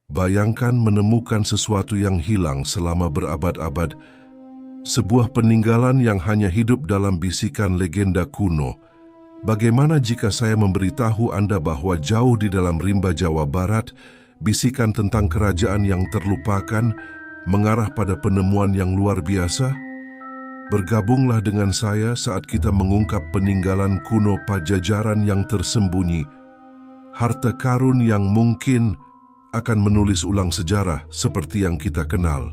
Bayangkan menemukan sesuatu yang hilang selama berabad-abad, sebuah peninggalan yang hanya hidup dalam bisikan legenda kuno. Bagaimana jika saya memberitahu Anda bahwa jauh di dalam rimba Jawa Barat, bisikan tentang kerajaan yang terlupakan mengarah pada penemuan yang luar biasa? Bergabunglah dengan saya saat kita mengungkap peninggalan kuno Pajajaran yang tersembunyi, harta karun yang mungkin akan menulis ulang sejarah seperti yang kita kenal.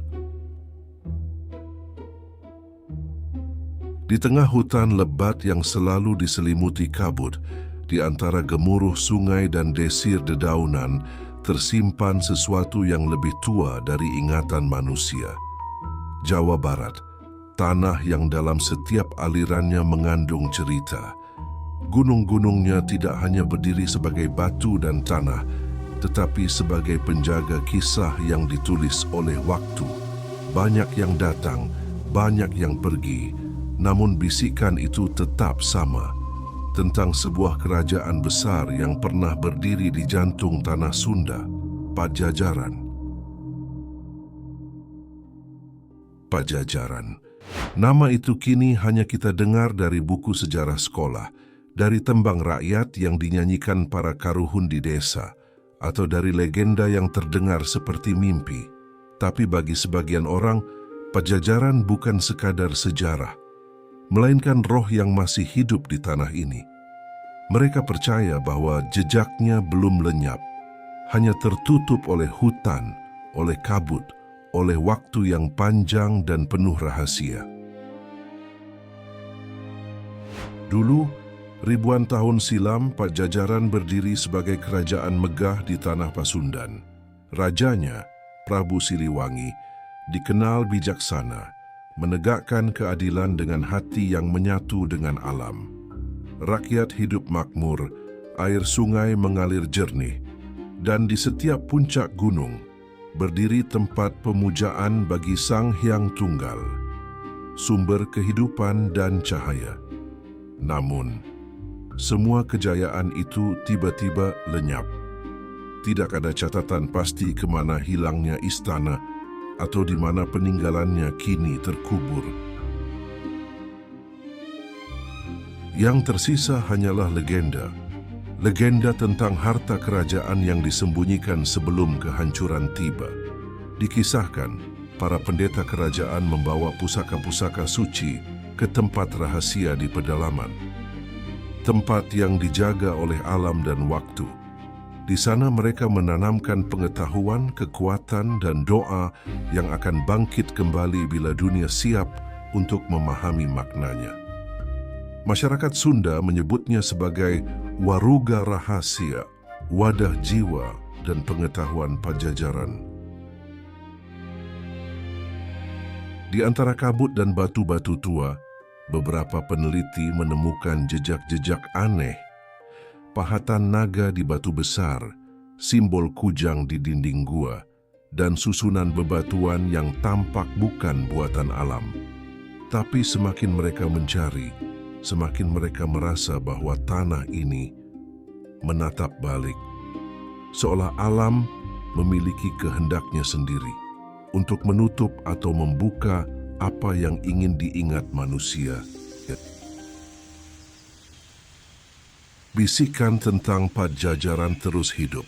Di tengah hutan lebat yang selalu diselimuti kabut, di antara gemuruh sungai dan desir dedaunan, tersimpan sesuatu yang lebih tua dari ingatan manusia. Jawa Barat, tanah yang dalam setiap alirannya mengandung cerita. Gunung-gunungnya tidak hanya berdiri sebagai batu dan tanah, tetapi sebagai penjaga kisah yang ditulis oleh waktu. Banyak yang datang, banyak yang pergi, namun bisikan itu tetap sama, tentang sebuah kerajaan besar yang pernah berdiri di jantung tanah Sunda, Pajajaran. Pajajaran. Nama itu kini hanya kita dengar dari buku sejarah sekolah, dari tembang rakyat yang dinyanyikan para karuhun di desa, atau dari legenda yang terdengar seperti mimpi. Tapi bagi sebagian orang, Pajajaran bukan sekadar sejarah, melainkan roh yang masih hidup di tanah ini. Mereka percaya bahwa jejaknya belum lenyap, hanya tertutup oleh hutan, oleh kabut, oleh waktu yang panjang dan penuh rahasia. Dulu, ribuan tahun silam, Pajajaran berdiri sebagai kerajaan megah di tanah Pasundan. Rajanya, Prabu Siliwangi, dikenal bijaksana, menegakkan keadilan dengan hati yang menyatu dengan alam. Rakyat hidup makmur, air sungai mengalir jernih, dan di setiap puncak gunung berdiri tempat pemujaan bagi Sang Hyang Tunggal, sumber kehidupan dan cahaya. Namun, semua kejayaan itu tiba-tiba lenyap. Tidak ada catatan pasti kemana hilangnya istana atau di mana peninggalannya kini terkubur. Yang tersisa hanyalah legenda. Legenda tentang harta kerajaan yang disembunyikan sebelum kehancuran tiba. Dikisahkan, para pendeta kerajaan membawa pusaka-pusaka suci ke tempat rahasia di pedalaman. Tempat yang dijaga oleh alam dan waktu. Di sana mereka menanamkan pengetahuan, kekuatan, dan doa yang akan bangkit kembali bila dunia siap untuk memahami maknanya. Masyarakat Sunda menyebutnya sebagai waruga rahasia, wadah jiwa, dan pengetahuan Pajajaran. Di antara kabut dan batu-batu tua, beberapa peneliti menemukan jejak-jejak aneh. Pahatan naga di batu besar, simbol kujang di dinding gua, dan susunan bebatuan yang tampak bukan buatan alam. Tapi semakin mereka mencari, semakin mereka merasa bahwa tanah ini menatap balik, seolah alam memiliki kehendaknya sendiri untuk menutup atau membuka apa yang ingin diingat manusia. Bisikan tentang Pajajaran terus hidup,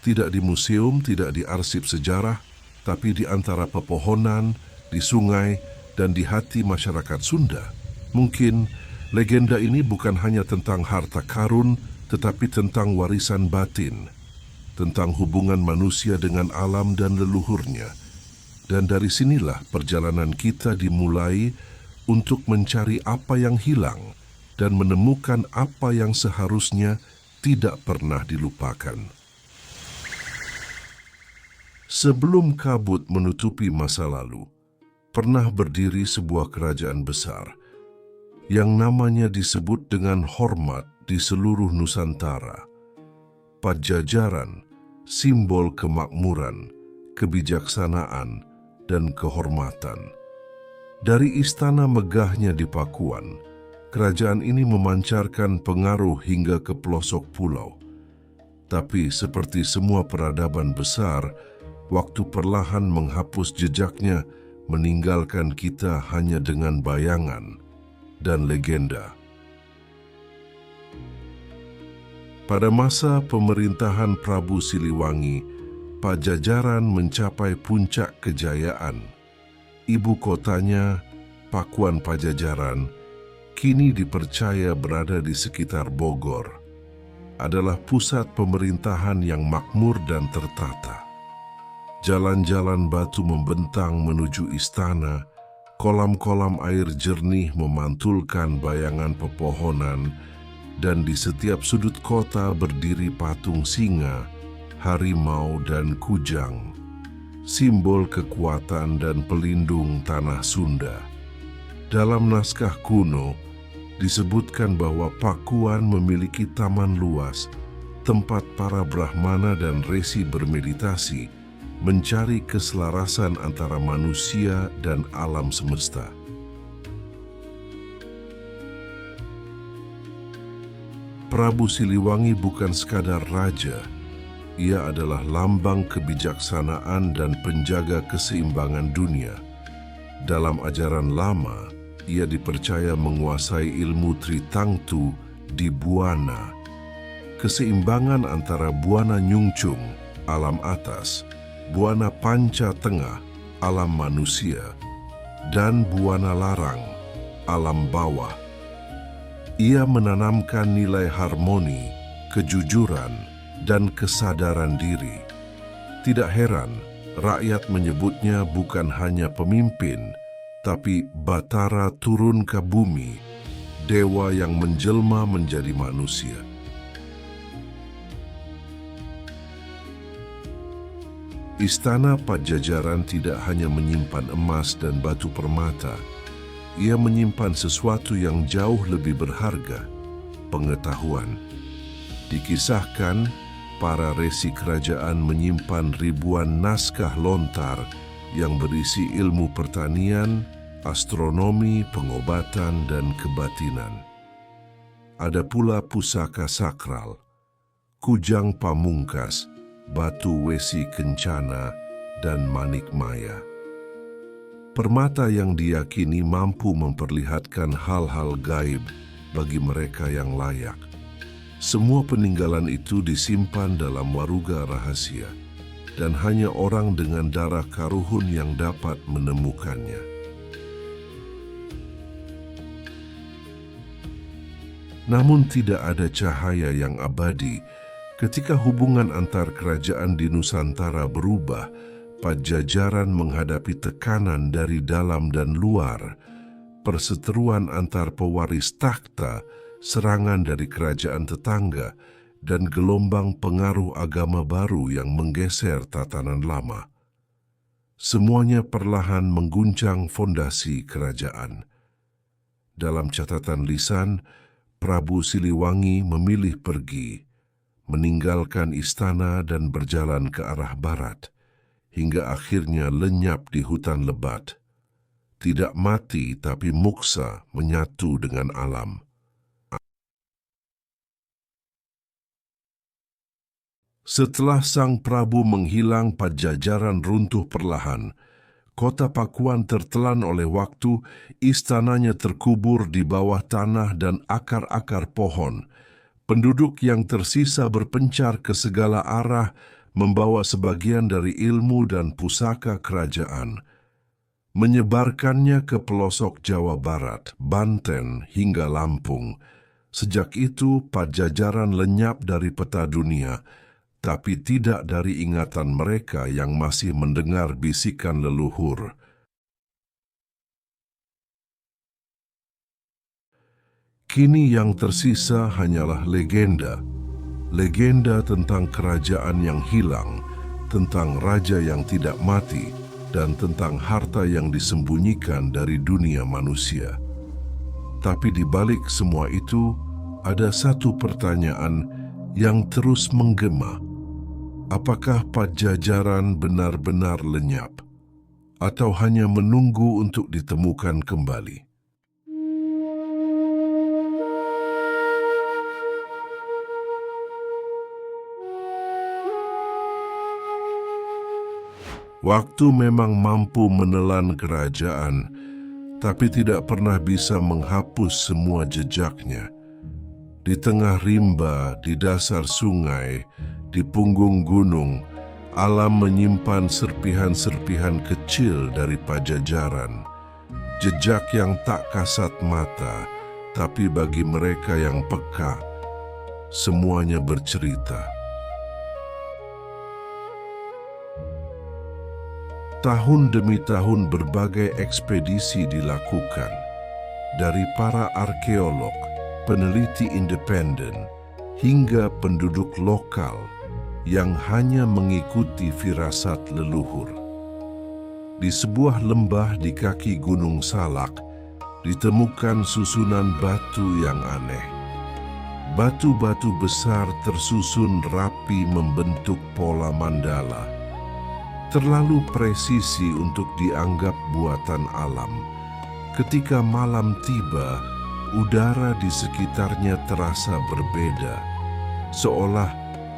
tidak di museum, tidak di arsip sejarah, tapi di antara pepohonan, di sungai, dan di hati masyarakat Sunda. Mungkin legenda ini bukan hanya tentang harta karun, tetapi tentang warisan batin, tentang hubungan manusia dengan alam dan leluhurnya. Dan dari sinilah perjalanan kita dimulai untuk mencari apa yang hilang dan menemukan apa yang seharusnya tidak pernah dilupakan. Sebelum kabut menutupi masa lalu, pernah berdiri sebuah kerajaan besar yang namanya disebut dengan hormat di seluruh Nusantara. Pajajaran, simbol kemakmuran, kebijaksanaan, dan kehormatan. Dari istana megahnya di Pakuan, kerajaan ini memancarkan pengaruh hingga ke pelosok pulau. Tapi seperti semua peradaban besar, waktu perlahan menghapus jejaknya, meninggalkan kita hanya dengan bayangan dan legenda. Pada masa pemerintahan Prabu Siliwangi, Pajajaran mencapai puncak kejayaan. Ibu kotanya, Pakuan Pajajaran, kini dipercaya berada di sekitar Bogor, adalah pusat pemerintahan yang makmur dan tertata. Jalan-jalan batu membentang menuju istana, kolam-kolam air jernih memantulkan bayangan pepohonan, dan di setiap sudut kota berdiri patung singa, harimau, dan kujang, simbol kekuatan dan pelindung tanah Sunda. Dalam naskah kuno, disebutkan bahwa Pakuan memiliki taman luas, tempat para Brahmana dan Resi bermeditasi, mencari keselarasan antara manusia dan alam semesta. Prabu Siliwangi bukan sekadar raja, ia adalah lambang kebijaksanaan dan penjaga keseimbangan dunia. Dalam ajaran lama, ia dipercaya menguasai ilmu Tritangtu di Buana, keseimbangan antara Buana Nyungcung, alam atas, Buana Panca Tengah, alam manusia, dan Buana Larang, alam bawah. Ia menanamkan nilai harmoni, kejujuran, dan kesadaran diri. Tidak heran, rakyat menyebutnya bukan hanya pemimpin, tapi Batara turun ke bumi, dewa yang menjelma menjadi manusia. Istana Pajajaran tidak hanya menyimpan emas dan batu permata, ia menyimpan sesuatu yang jauh lebih berharga, pengetahuan. Dikisahkan, para resi kerajaan menyimpan ribuan naskah lontar yang berisi ilmu pertanian, astronomi, pengobatan, dan kebatinan. Ada pula pusaka sakral, kujang pamungkas, batu wesi kencana, dan manik maya. Permata yang diyakini mampu memperlihatkan hal-hal gaib bagi mereka yang layak. Semua peninggalan itu disimpan dalam waruga rahasia, dan hanya orang dengan darah karuhun yang dapat menemukannya. Namun tidak ada cahaya yang abadi. Ketika hubungan antar kerajaan di Nusantara berubah, Pajajaran menghadapi tekanan dari dalam dan luar, perseteruan antar pewaris takhta, serangan dari kerajaan tetangga, dan gelombang pengaruh agama baru yang menggeser tatanan lama. Semuanya perlahan mengguncang fondasi kerajaan. Dalam catatan lisan, Prabu Siliwangi memilih pergi, meninggalkan istana dan berjalan ke arah barat, hingga akhirnya lenyap di hutan lebat. Tidak mati tapi muksa menyatu dengan alam. Setelah sang Prabu menghilang, Pajajaran runtuh perlahan. Kota Pakuan tertelan oleh waktu, istananya terkubur di bawah tanah dan akar-akar pohon. Penduduk yang tersisa berpencar ke segala arah, membawa sebagian dari ilmu dan pusaka kerajaan, menyebarkannya ke pelosok Jawa Barat, Banten, hingga Lampung. Sejak itu, Pajajaran lenyap dari peta dunia, tapi tidak dari ingatan mereka yang masih mendengar bisikan leluhur. Kini yang tersisa hanyalah legenda. Legenda tentang kerajaan yang hilang, tentang raja yang tidak mati, dan tentang harta yang disembunyikan dari dunia manusia. Tapi di balik semua itu, ada satu pertanyaan yang terus menggema. Apakah Pajajaran benar-benar lenyap, atau hanya menunggu untuk ditemukan kembali? Waktu memang mampu menelan kerajaan, tapi tidak pernah bisa menghapus semua jejaknya. Di tengah rimba, di dasar sungai, di punggung gunung, alam menyimpan serpihan-serpihan kecil dari Pajajaran. Jejak yang tak kasat mata, tapi bagi mereka yang peka, semuanya bercerita. Tahun demi tahun berbagai ekspedisi dilakukan, dari para arkeolog, peneliti independen, hingga penduduk lokal yang hanya mengikuti firasat leluhur. Di sebuah lembah di kaki Gunung Salak, ditemukan susunan batu yang aneh. Batu-batu besar tersusun rapi membentuk pola mandala. Terlalu presisi untuk dianggap buatan alam. Ketika malam tiba, udara di sekitarnya terasa berbeda, seolah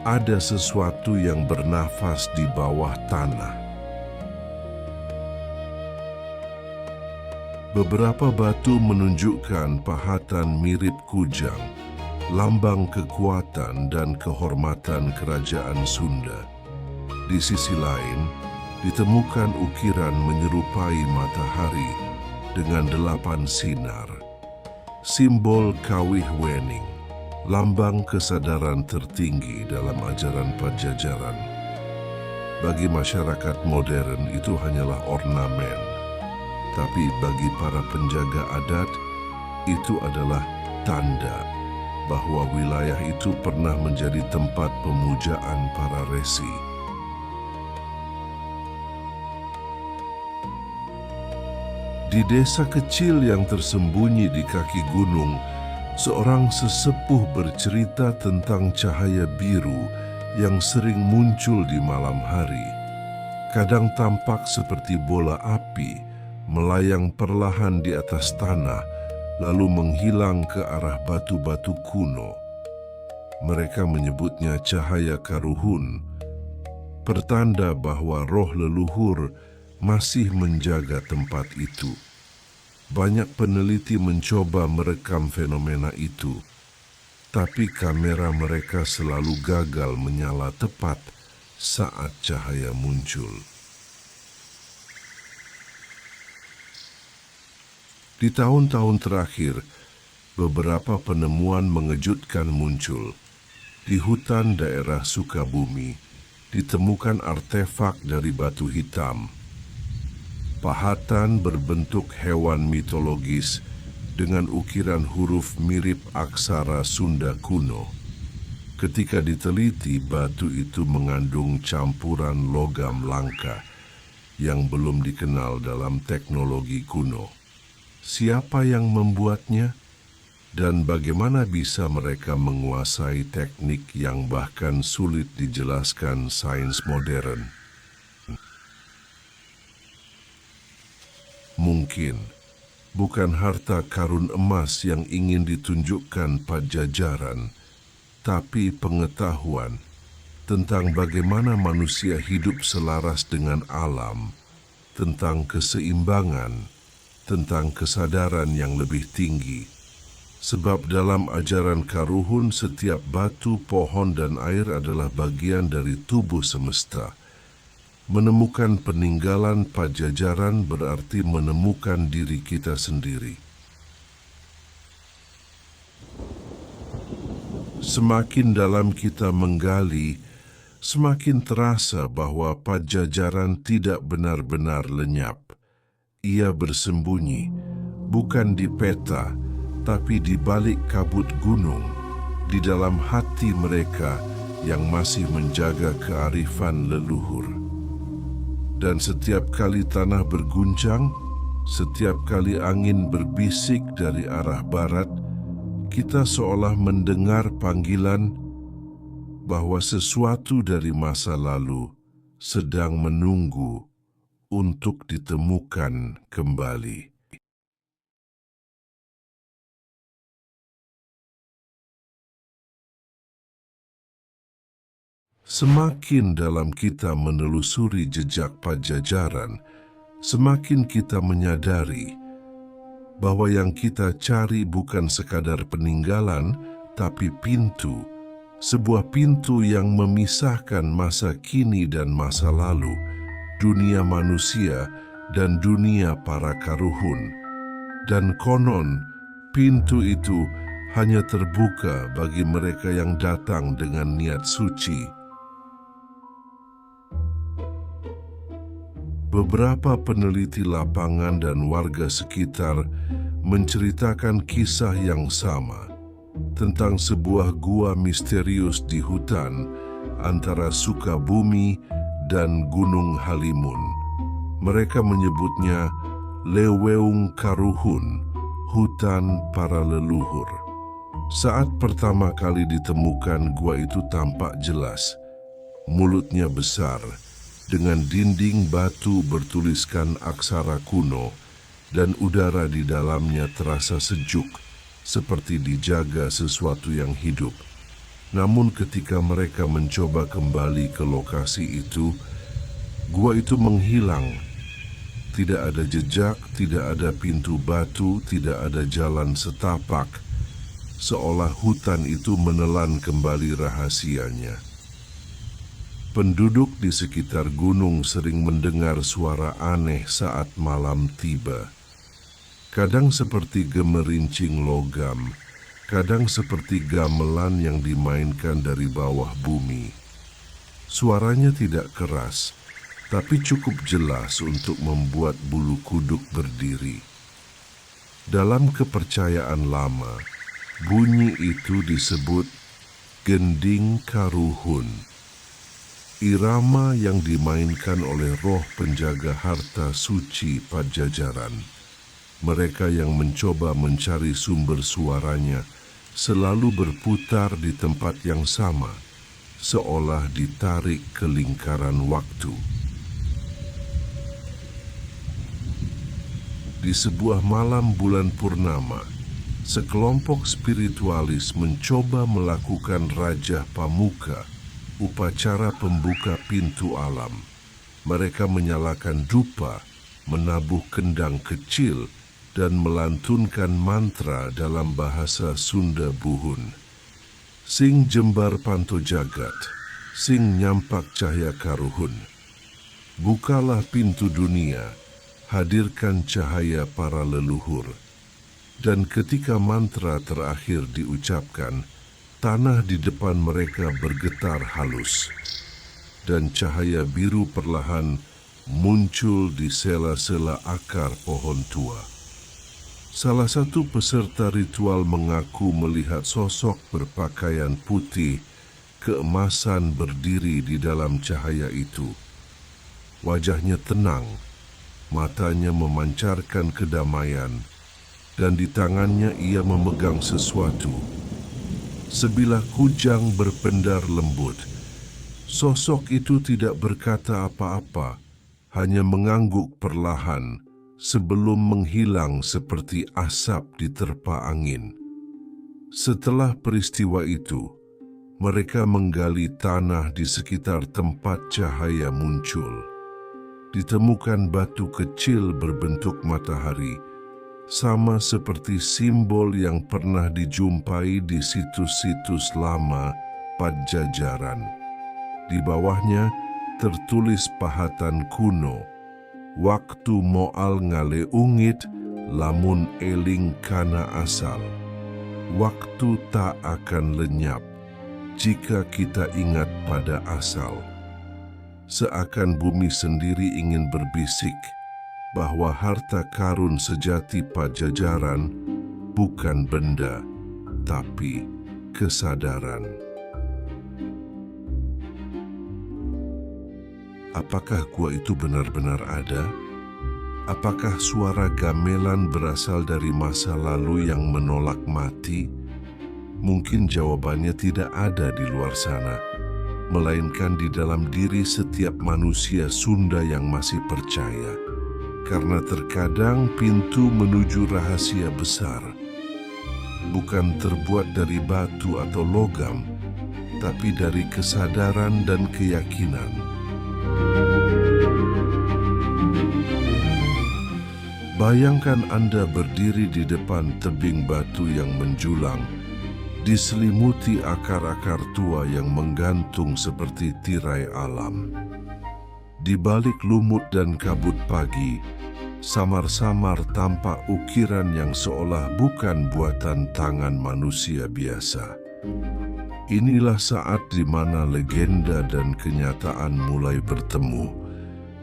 ada sesuatu yang bernafas di bawah tanah. Beberapa batu menunjukkan pahatan mirip kujang, lambang kekuatan dan kehormatan kerajaan Sunda. Di sisi lain, ditemukan ukiran menyerupai matahari dengan 8 sinar, simbol Kawih Wening, lambang kesadaran tertinggi dalam ajaran Pajajaran. Bagi masyarakat modern itu hanyalah ornamen, tapi bagi para penjaga adat itu adalah tanda bahwa wilayah itu pernah menjadi tempat pemujaan para resi. Di desa kecil yang tersembunyi di kaki gunung, seorang sesepuh bercerita tentang cahaya biru yang sering muncul di malam hari. Kadang tampak seperti bola api, melayang perlahan di atas tanah, lalu menghilang ke arah batu-batu kuno. Mereka menyebutnya cahaya karuhun, pertanda bahwa roh leluhur masih menjaga tempat itu. Banyak peneliti mencoba merekam fenomena itu, tapi kamera mereka selalu gagal menyala tepat saat cahaya muncul. Di tahun-tahun terakhir, beberapa penemuan mengejutkan muncul. Di hutan daerah Sukabumi, ditemukan artefak dari batu hitam. Pahatan berbentuk hewan mitologis dengan ukiran huruf mirip aksara Sunda kuno. Ketika diteliti, batu itu mengandung campuran logam langka yang belum dikenal dalam teknologi kuno. Siapa yang membuatnya? Dan bagaimana bisa mereka menguasai teknik yang bahkan sulit dijelaskan sains modern? Mungkin bukan harta karun emas yang ingin ditunjukkan Pajajaran, tapi pengetahuan tentang bagaimana manusia hidup selaras dengan alam, tentang keseimbangan, tentang kesadaran yang lebih tinggi. Sebab dalam ajaran Karuhun, setiap batu, pohon, dan air adalah bagian dari tubuh semesta. Menemukan peninggalan Pajajaran berarti menemukan diri kita sendiri. Semakin dalam kita menggali, semakin terasa bahwa Pajajaran tidak benar-benar lenyap. Ia bersembunyi, bukan di peta, tapi di balik kabut gunung, di dalam hati mereka yang masih menjaga kearifan leluhur. Dan setiap kali tanah berguncang, setiap kali angin berbisik dari arah barat, kita seolah mendengar panggilan bahwa sesuatu dari masa lalu sedang menunggu untuk ditemukan kembali. Semakin dalam kita menelusuri jejak Pajajaran, semakin kita menyadari bahwa yang kita cari bukan sekadar peninggalan, tapi pintu. Sebuah pintu yang memisahkan masa kini dan masa lalu, dunia manusia dan dunia para karuhun. Dan konon, pintu itu hanya terbuka bagi mereka yang datang dengan niat suci. Beberapa peneliti lapangan dan warga sekitar menceritakan kisah yang sama tentang sebuah gua misterius di hutan antara Sukabumi dan Gunung Halimun. Mereka menyebutnya Leweung Karuhun, hutan para leluhur. Saat pertama kali ditemukan, gua itu tampak jelas. Mulutnya besar, dengan dinding batu bertuliskan aksara kuno, dan udara di dalamnya terasa sejuk, seperti dijaga sesuatu yang hidup. Namun ketika mereka mencoba kembali ke lokasi itu, gua itu menghilang. Tidak ada jejak, tidak ada pintu batu, tidak ada jalan setapak, seolah hutan itu menelan kembali rahasianya. Penduduk di sekitar gunung sering mendengar suara aneh saat malam tiba. Kadang seperti gemerincing logam, kadang seperti gamelan yang dimainkan dari bawah bumi. Suaranya tidak keras, tapi cukup jelas untuk membuat bulu kuduk berdiri. Dalam kepercayaan lama, bunyi itu disebut gending karuhun. Irama yang dimainkan oleh roh penjaga harta suci Pajajaran. Mereka yang mencoba mencari sumber suaranya selalu berputar di tempat yang sama, seolah ditarik ke lingkaran waktu. Di sebuah malam bulan purnama, sekelompok spiritualis mencoba melakukan Raja Pamuka, upacara pembuka pintu alam. Mereka menyalakan dupa, menabuh kendang kecil, dan melantunkan mantra dalam bahasa Sunda Buhun. Sing jembar panto jagat, sing nyampak cahaya karuhun. Bukalah pintu dunia, hadirkan cahaya para leluhur. Dan ketika mantra terakhir diucapkan, tanah di depan mereka bergetar halus, dan cahaya biru perlahan muncul di sela-sela akar pohon tua. Salah satu peserta ritual mengaku melihat sosok berpakaian putih keemasan berdiri di dalam cahaya itu. Wajahnya tenang, matanya memancarkan kedamaian, dan di tangannya ia memegang sesuatu. Sebilah kujang berpendar lembut. Sosok itu tidak berkata apa-apa, hanya mengangguk perlahan sebelum menghilang seperti asap diterpa angin. Setelah peristiwa itu, mereka menggali tanah di sekitar tempat cahaya muncul. Ditemukan batu kecil berbentuk matahari, sama seperti simbol yang pernah dijumpai di situs-situs lama Pajajaran. Di bawahnya tertulis pahatan kuno, waktu moal ngale ungit, lamun eling kana asal. Waktu tak akan lenyap jika kita ingat pada asal. Seakan bumi sendiri ingin berbisik bahwa harta karun sejati Pajajaran bukan benda, tapi kesadaran. Apakah gua itu benar-benar ada? Apakah suara gamelan berasal dari masa lalu yang menolak mati? Mungkin jawabannya tidak ada di luar sana, melainkan di dalam diri setiap manusia Sunda yang masih percaya. Karena terkadang pintu menuju rahasia besar bukan terbuat dari batu atau logam, tapi dari kesadaran dan keyakinan. Bayangkan Anda berdiri di depan tebing batu yang menjulang, diselimuti akar-akar tua yang menggantung seperti tirai alam. Di balik lumut dan kabut pagi, samar-samar tampak ukiran yang seolah bukan buatan tangan manusia biasa. Inilah saat di mana legenda dan kenyataan mulai bertemu,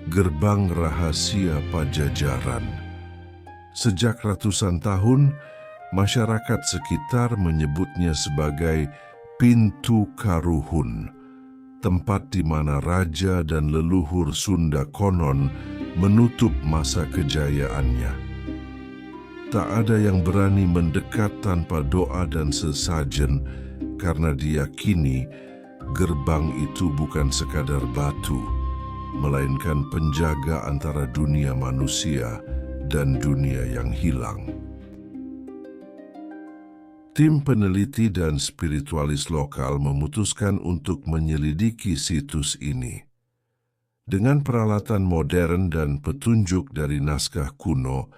gerbang rahasia Pajajaran. Sejak ratusan tahun, masyarakat sekitar menyebutnya sebagai Pintu Karuhun, tempat di mana raja dan leluhur Sunda konon menutup masa kejayaannya. Tak ada yang berani mendekat tanpa doa dan sesajen karena diyakini gerbang itu bukan sekadar batu, melainkan penjaga antara dunia manusia dan dunia yang hilang. Tim peneliti dan spiritualis lokal memutuskan untuk menyelidiki situs ini. Dengan peralatan modern dan petunjuk dari naskah kuno,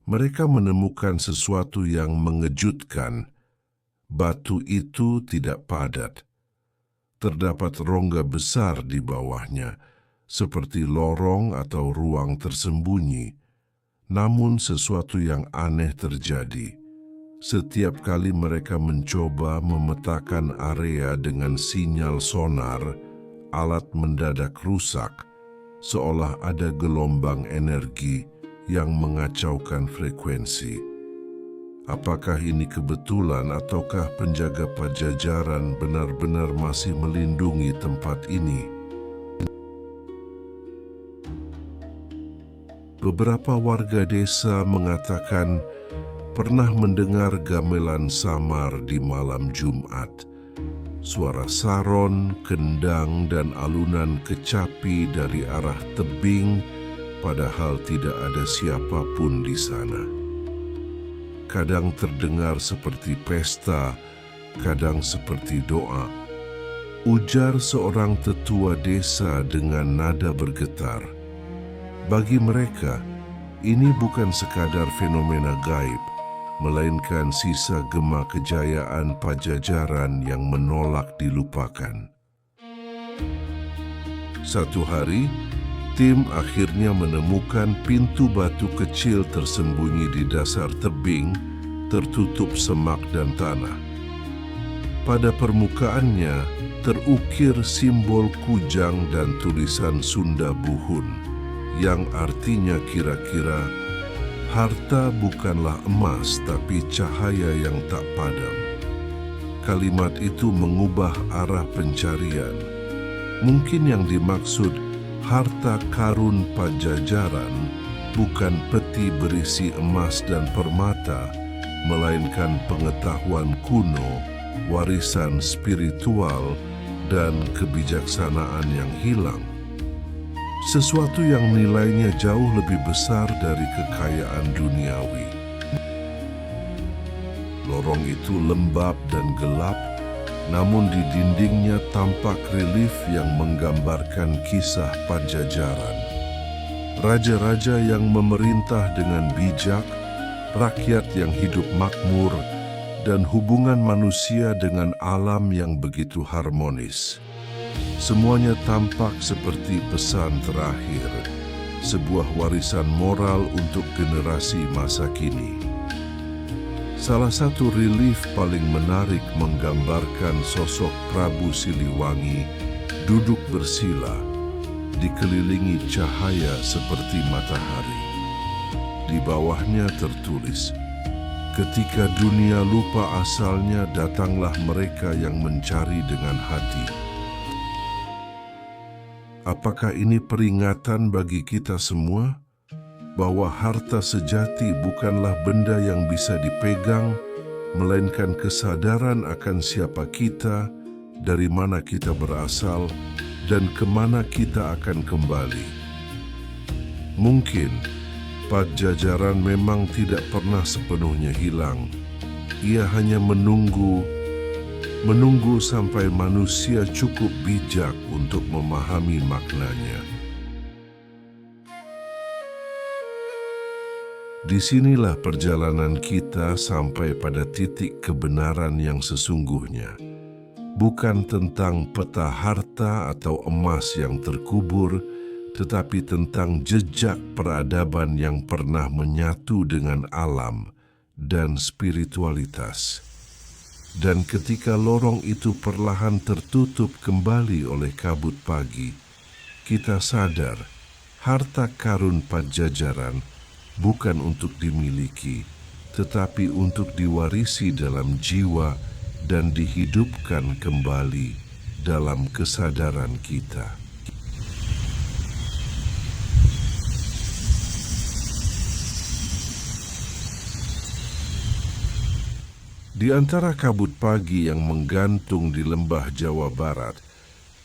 mereka menemukan sesuatu yang mengejutkan. Batu itu tidak padat. Terdapat rongga besar di bawahnya, seperti lorong atau ruang tersembunyi. Namun sesuatu yang aneh terjadi. Setiap kali mereka mencoba memetakan area dengan sinyal sonar, alat mendadak rusak, seolah ada gelombang energi yang mengacaukan frekuensi. Apakah ini kebetulan ataukah penjaga Pajajaran benar-benar masih melindungi tempat ini? Beberapa warga desa mengatakan pernah mendengar gamelan samar di malam Jumat. Suara saron, kendang, dan alunan kecapi dari arah tebing, padahal tidak ada siapapun di sana. Kadang terdengar seperti pesta, kadang seperti doa. Ujar seorang tetua desa dengan nada bergetar. Bagi mereka, ini bukan sekadar fenomena gaib, melainkan sisa gema kejayaan Pajajaran yang menolak dilupakan. Satu hari, tim akhirnya menemukan pintu batu kecil tersembunyi di dasar tebing, tertutup semak dan tanah. Pada permukaannya terukir simbol kujang dan tulisan Sunda Buhun, yang artinya kira-kira, harta bukanlah emas tapi cahaya yang tak padam. Kalimat itu mengubah arah pencarian. Mungkin yang dimaksud harta karun Pajajaran bukan peti berisi emas dan permata, melainkan pengetahuan kuno, warisan spiritual, dan kebijaksanaan yang hilang. Sesuatu yang nilainya jauh lebih besar dari kekayaan duniawi. Lorong itu lembab dan gelap, namun di dindingnya tampak relief yang menggambarkan kisah Pajajaran. Raja-raja yang memerintah dengan bijak, rakyat yang hidup makmur, dan hubungan manusia dengan alam yang begitu harmonis. Semuanya tampak seperti pesan terakhir, sebuah warisan moral untuk generasi masa kini. Salah satu relief paling menarik menggambarkan sosok Prabu Siliwangi duduk bersila, dikelilingi cahaya seperti matahari. Di bawahnya tertulis, "Ketika dunia lupa asalnya, datanglah mereka yang mencari dengan hati." Apakah ini peringatan bagi kita semua bahwa harta sejati bukanlah benda yang bisa dipegang, melainkan kesadaran akan siapa kita, dari mana kita berasal, dan kemana kita akan kembali? Mungkin Pajajaran memang tidak pernah sepenuhnya hilang. Ia hanya menunggu menunggu sampai manusia cukup bijak untuk memahami maknanya. Disinilah perjalanan kita sampai pada titik kebenaran yang sesungguhnya. Bukan tentang peta harta atau emas yang terkubur, tetapi tentang jejak peradaban yang pernah menyatu dengan alam dan spiritualitas. Dan ketika lorong itu perlahan tertutup kembali oleh kabut pagi, kita sadar harta karun Pajajaran bukan untuk dimiliki, tetapi untuk diwarisi dalam jiwa dan dihidupkan kembali dalam kesadaran kita. Di antara kabut pagi yang menggantung di lembah Jawa Barat,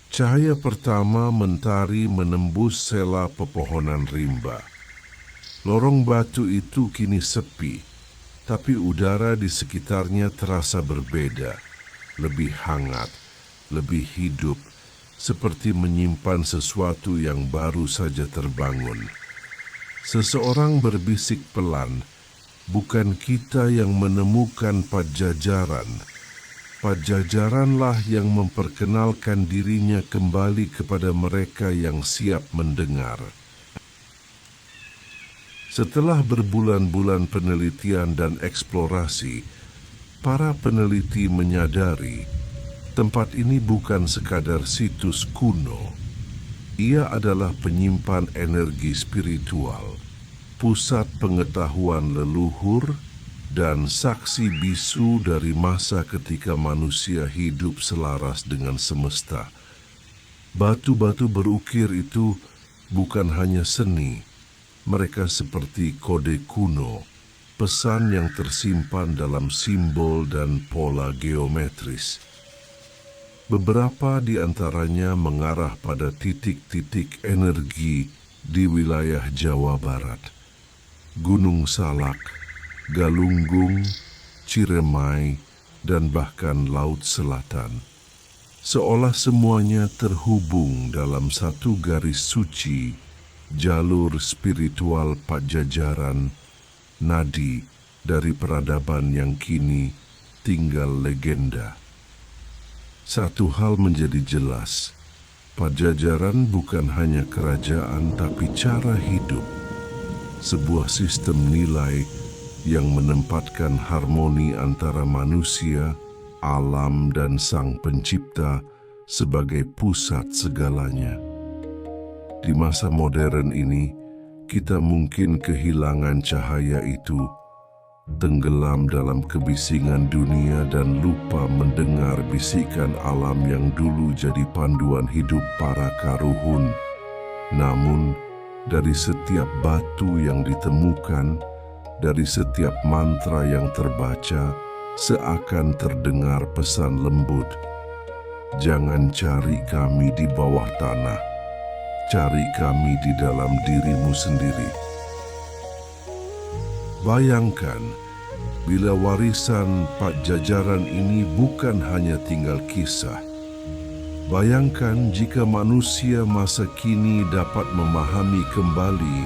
cahaya pertama mentari menembus sela pepohonan rimba. Lorong batu itu kini sepi, tapi udara di sekitarnya terasa berbeda, lebih hangat, lebih hidup, seperti menyimpan sesuatu yang baru saja terbangun. Seseorang berbisik pelan, "Bukan kita yang menemukan Pajajaran. Pajajaranlah yang memperkenalkan dirinya kembali kepada mereka yang siap mendengar." Setelah berbulan-bulan penelitian dan eksplorasi, para peneliti menyadari tempat ini bukan sekadar situs kuno. Ia adalah penyimpan energi spiritual, pusat pengetahuan leluhur, dan saksi bisu dari masa ketika manusia hidup selaras dengan semesta. Batu-batu berukir itu bukan hanya seni, mereka seperti kode kuno, pesan yang tersimpan dalam simbol dan pola geometris. Beberapa di antaranya mengarah pada titik-titik energi di wilayah Jawa Barat. Gunung Salak, Galunggung, Ciremai, dan bahkan Laut Selatan. Seolah semuanya terhubung dalam satu garis suci, jalur spiritual Pajajaran, nadi dari peradaban yang kini tinggal legenda. Satu hal menjadi jelas, Pajajaran bukan hanya kerajaan tapi cara hidup. Sebuah sistem nilai yang menempatkan harmoni antara manusia, alam, dan Sang Pencipta sebagai pusat segalanya. Di masa modern ini, kita mungkin kehilangan cahaya itu, tenggelam dalam kebisingan dunia dan lupa mendengar bisikan alam yang dulu jadi panduan hidup para karuhun. Namun, dari setiap batu yang ditemukan, dari setiap mantra yang terbaca, seakan terdengar pesan lembut. Jangan cari kami di bawah tanah, cari kami di dalam dirimu sendiri. Bayangkan, bila warisan Pajajaran ini bukan hanya tinggal kisah. Bayangkan jika manusia masa kini dapat memahami kembali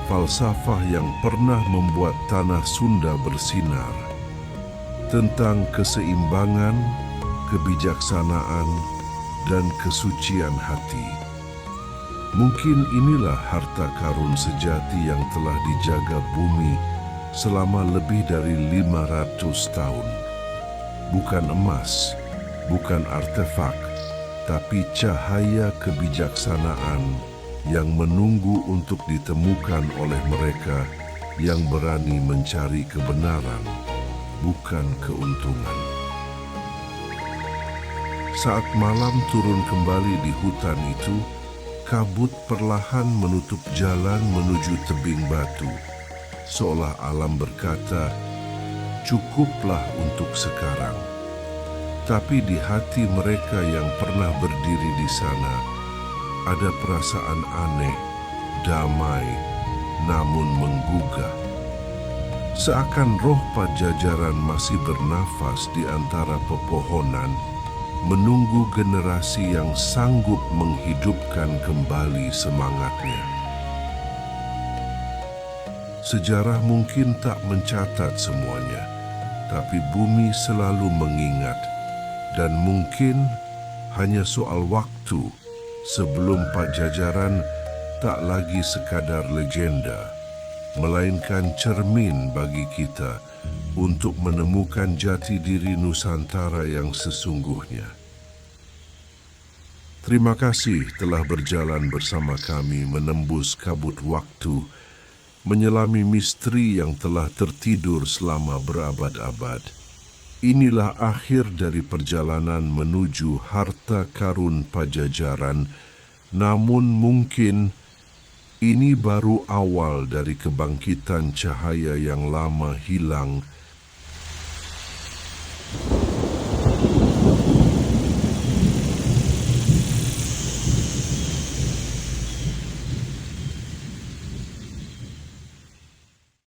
falsafah yang pernah membuat tanah Sunda bersinar, tentang keseimbangan, kebijaksanaan, dan kesucian hati. Mungkin inilah harta karun sejati yang telah dijaga bumi selama lebih dari 500 tahun. Bukan emas, bukan artefak, tapi cahaya kebijaksanaan yang menunggu untuk ditemukan oleh mereka yang berani mencari kebenaran, bukan keuntungan. Saat malam turun kembali di hutan itu, kabut perlahan menutup jalan menuju tebing batu, seolah alam berkata, "Cukuplah untuk sekarang." Tapi di hati mereka yang pernah berdiri di sana, ada perasaan aneh, damai, namun menggugah. Seakan roh Pajajaran masih bernafas di antara pepohonan menunggu generasi yang sanggup menghidupkan kembali semangatnya. Sejarah mungkin tak mencatat semuanya, tapi bumi selalu mengingat, dan mungkin hanya soal waktu sebelum Pajajaran tak lagi sekadar legenda, melainkan cermin bagi kita untuk menemukan jati diri Nusantara yang sesungguhnya. Terima kasih telah berjalan bersama kami menembus kabut waktu, menyelami misteri yang telah tertidur selama berabad-abad. Inilah akhir dari perjalanan menuju harta karun Pajajaran, namun mungkin ini baru awal dari kebangkitan cahaya yang lama hilang